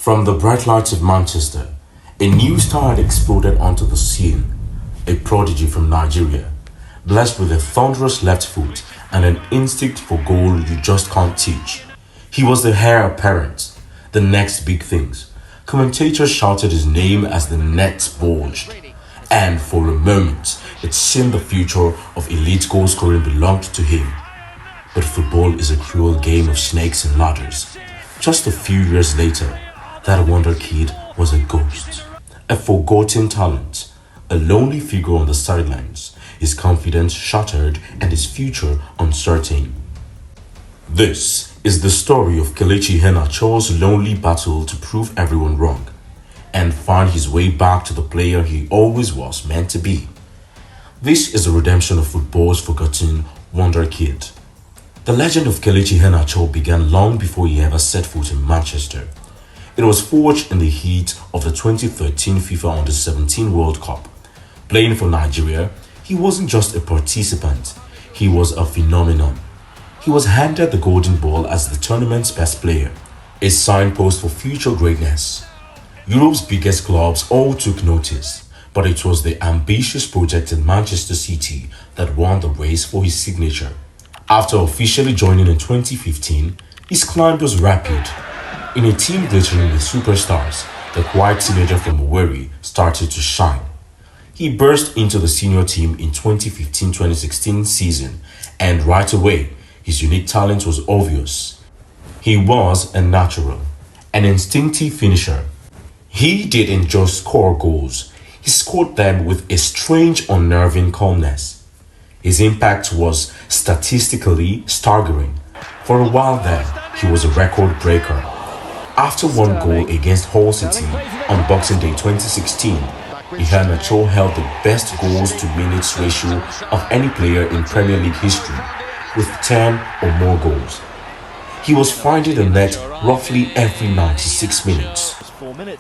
From the bright lights of Manchester, a new star had exploded onto the scene, a prodigy from Nigeria, blessed with a thunderous left foot and an instinct for goal you just can't teach. He was the heir apparent, the next big things. Commentators shouted his name as the nets bulged, and for a moment it seemed the future of elite goal scoring belonged to him. But football is a cruel game of snakes and ladders. Just a few years later, that Wonderkid was a ghost, a forgotten talent, a lonely figure on the sidelines, his confidence shattered and his future uncertain. This is the story of Kelechi Iheanacho's lonely battle to prove everyone wrong and find his way back to the player he always was meant to be. This is the redemption of football's forgotten Wonderkid. The legend of Kelechi Iheanacho began long before he ever set foot in Manchester. It was forged in the heat of the 2013 FIFA Under-17 World Cup. Playing for Nigeria, he wasn't just a participant, he was a phenomenon. He was handed the golden ball as the tournament's best player, a signpost for future greatness. Europe's biggest clubs all took notice, but it was the ambitious project in Manchester City that won the race for his signature. After officially joining in 2015, his climb was rapid. In a team glittering with superstars, the quiet teenager from Owerri started to shine. He burst into the senior team in 2015-2016 season, and right away, his unique talent was obvious. He was a natural, an instinctive finisher. He didn't just score goals, he scored them with a strange, unnerving calmness. His impact was statistically staggering. For a while there, he was a record breaker. After one goal against Hull City on Boxing Day 2016, Iheanacho held the best goals to minutes ratio of any player in Premier League history, with 10 or more goals. He was finding the net roughly every 96 minutes,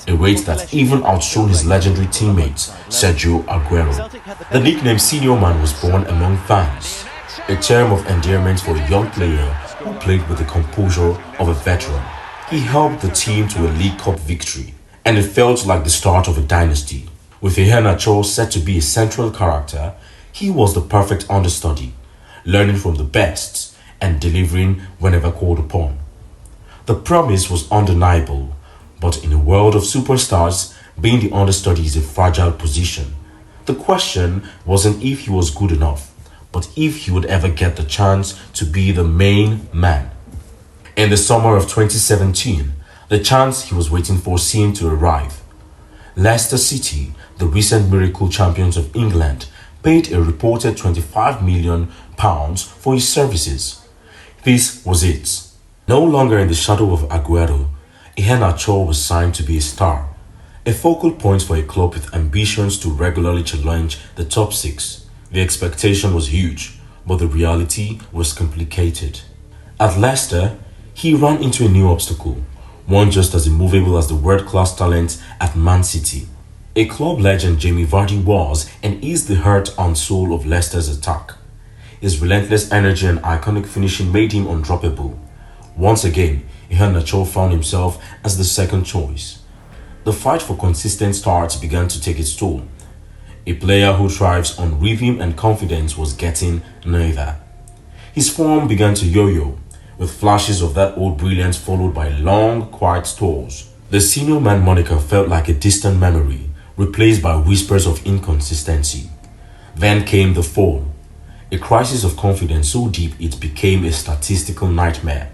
a rate that even outshone his legendary teammate Sergio Aguero. The nickname Senior Man was born among fans, a term of endearment for a young player who played with the composure of a veteran. He helped the team to a League Cup victory, and it felt like the start of a dynasty. With Iheanacho set to be a central character, he was the perfect understudy, learning from the best and delivering whenever called upon. The promise was undeniable, but in a world of superstars, being the understudy is a fragile position. The question wasn't if he was good enough, but if he would ever get the chance to be the main man. In the summer of 2017, the chance he was waiting for seemed to arrive. Leicester City, the recent miracle champions of England, paid a reported £25 million for his services. This was it. No longer in the shadow of Aguero, Iheanacho was signed to be a star, a focal point for a club with ambitions to regularly challenge the top six. The expectation was huge, but the reality was complicated. At Leicester, he ran into a new obstacle, one just as immovable as the world-class talent at Man City. A club legend, Jamie Vardy was and is the heart and soul of Leicester's attack. His relentless energy and iconic finishing made him undroppable. Once again, Iheanacho found himself as the second choice. The fight for consistent starts began to take its toll. A player who thrives on rhythm and confidence was getting neither. His form began to yo-yo, with flashes of that old brilliance followed by long, quiet spells. The senior man moniker felt like a distant memory, replaced by whispers of inconsistency. Then came the fall, a crisis of confidence so deep it became a statistical nightmare.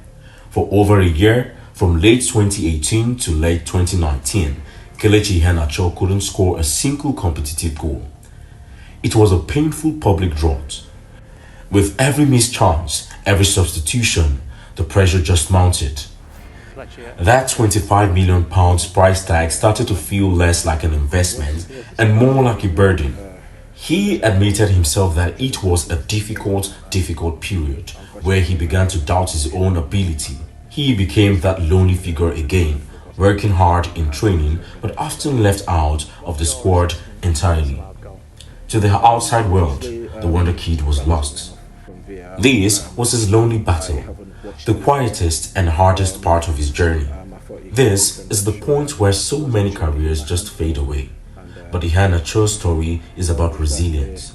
For over a year, from late 2018 to late 2019, Kelechi Iheanacho couldn't score a single competitive goal. It was a painful public drought. With every missed chance, every substitution, the pressure just mounted. That £25 million price tag started to feel less like an investment and more like a burden. He admitted himself that it was a difficult period where he began to doubt his own ability. He became that lonely figure again, working hard in training but often left out of the squad entirely. To the outside world, the Wonderkid was lost. This was his lonely battle, the quietest and hardest part of his journey. This is the point where so many careers just fade away. But Iheanacho's story is about resilience.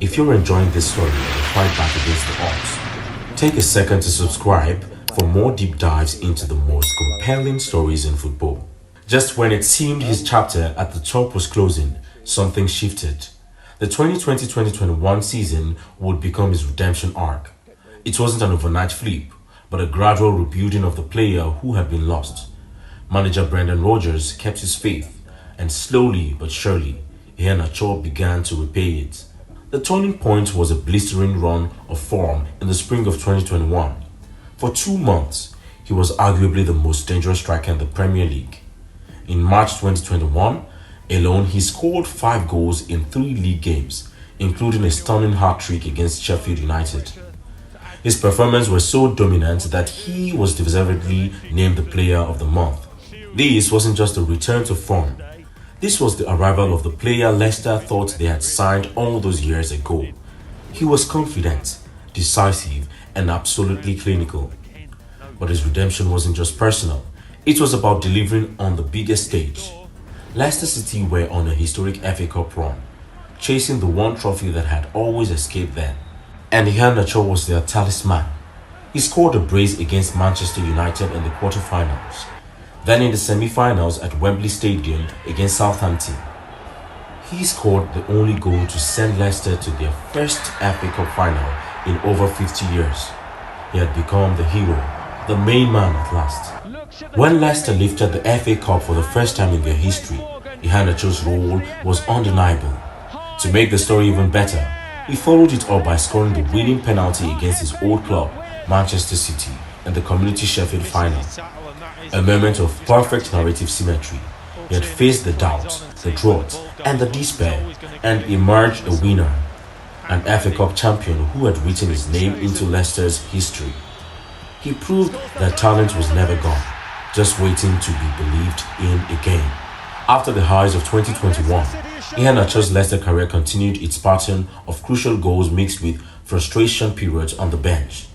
If you're enjoying this story of the fight back against the odds, take a second to subscribe for more deep dives into the most compelling stories in football. Just when it seemed his chapter at the top was closing, something shifted. The 2020-2021 season would become his redemption arc. It wasn't an overnight flip, but a gradual rebuilding of the player who had been lost. Manager Brendan Rodgers kept his faith, and slowly but surely, Iheanacho began to repay it. The turning point was a blistering run of form in the spring of 2021. For 2 months, he was arguably the most dangerous striker in the Premier League. In March 2021, alone he scored 5 goals in 3 league games, including a stunning hat-trick against Sheffield United. His performance was so dominant that he was deservedly named the Player of the Month. This wasn't just a return to form. This was the arrival of the player Leicester thought they had signed all those years ago. He was confident, decisive, and absolutely clinical. But his redemption wasn't just personal. It was about delivering on the biggest stage. Leicester City were on a historic FA Cup run, chasing the one trophy that had always escaped them. And Iheanacho was their talisman. He scored a brace against Manchester United in the quarter-finals. Then in the semi-finals at Wembley Stadium against Southampton, he scored the only goal to send Leicester to their first FA Cup final in over 50 years. He had become the hero, the main man at last. When Leicester lifted the FA Cup for the first time in their history, Iheanacho's role was undeniable. To make the story even better, he followed it up by scoring the winning penalty against his old club, Manchester City, in the Community Sheffield final. A moment of perfect narrative symmetry. He had faced the doubt, the drought, and the despair, and emerged a winner, an FA Cup champion who had written his name into Leicester's history. He proved that talent was never gone, just waiting to be believed in again. After the highs of 2021, Iheanacho's Leicester career continued its pattern of crucial goals mixed with frustration periods on the bench.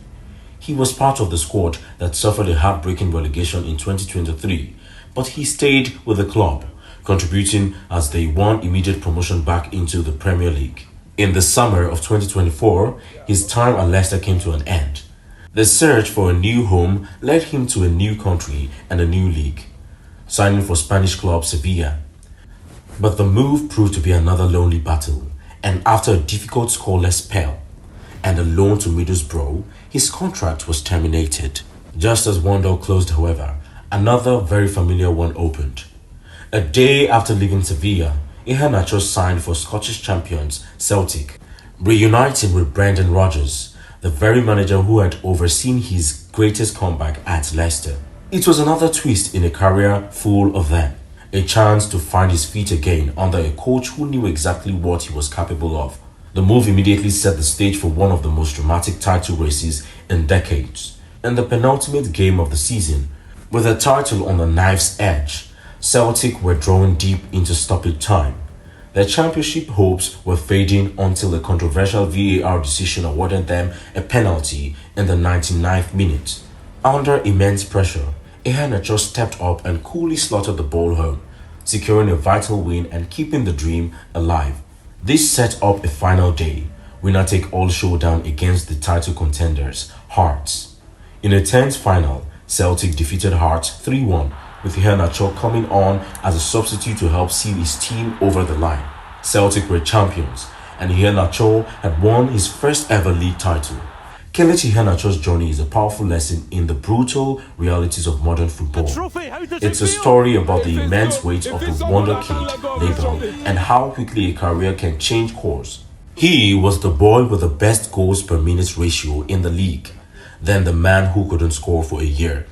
He was part of the squad that suffered a heartbreaking relegation in 2023, but he stayed with the club, contributing as they won immediate promotion back into the Premier League. In the summer of 2024, his time at Leicester came to an end. The search for a new home led him to a new country and a new league, signing for Spanish club Sevilla. But the move proved to be another lonely battle, and after a difficult scoreless spell and a loan to Middlesbrough, his contract was terminated. Just as one door closed, however, another very familiar one opened. A day after leaving Sevilla, Iheanacho signed for Scottish champions Celtic, reuniting with Brendan Rodgers, the very manager who had overseen his greatest comeback at Leicester. It was another twist in a career full of them, a chance to find his feet again under a coach who knew exactly what he was capable of. The move immediately set the stage for one of the most dramatic title races in decades. In the penultimate game of the season, with the title on the knife's edge, Celtic were drawing deep into stoppage time. Their championship hopes were fading until a controversial VAR decision awarded them a penalty in the 99th minute. Under immense pressure, Iheanacho stepped up and coolly slotted the ball home, securing a vital win and keeping the dream alive. This set up a final day, winner-take-all showdown against the title contenders, Hearts. In a tense final, Celtic defeated Hearts 3-1, with Iheanacho coming on as a substitute to help see his team over the line. Celtic were champions, and Iheanacho had won his first ever league title. Kelechi Iheanacho's journey is a powerful lesson in the brutal realities of modern football. It's a story about the immense weight of the Wonderkid label and how quickly a career can change course. He was the boy with the best goals per minute ratio in the league, then the man who couldn't score for a year.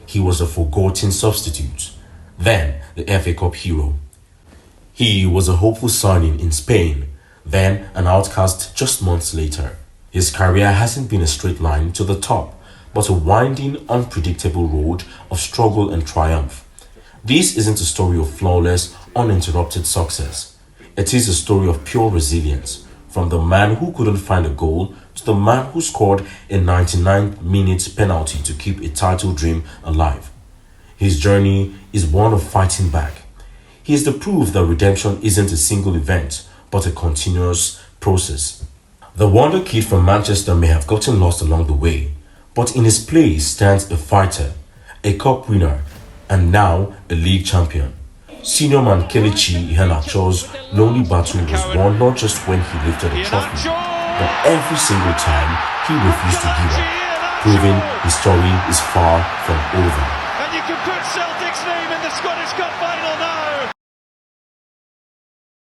He was a forgotten substitute, then the FA Cup hero. He was a hopeful signing in Spain, then an outcast just months later. His career hasn't been a straight line to the top, but a winding, unpredictable road of struggle and triumph. This isn't a story of flawless, uninterrupted success. It is a story of pure resilience, from the man who couldn't find a goal to the man who scored a 99-minute penalty to keep a title dream alive. His journey is one of fighting back. He is the proof that redemption isn't a single event, but a continuous process. The Wonderkid from Manchester may have gotten lost along the way, but in his place stands a fighter, a cup winner, and now a league champion. Senior man Kelechi Iheanacho's lonely battle was won not just when he lifted a trophy, but every single time he refused to give up, proving his story is far from over. And you can put Celtic's name in the Scottish Cup final now.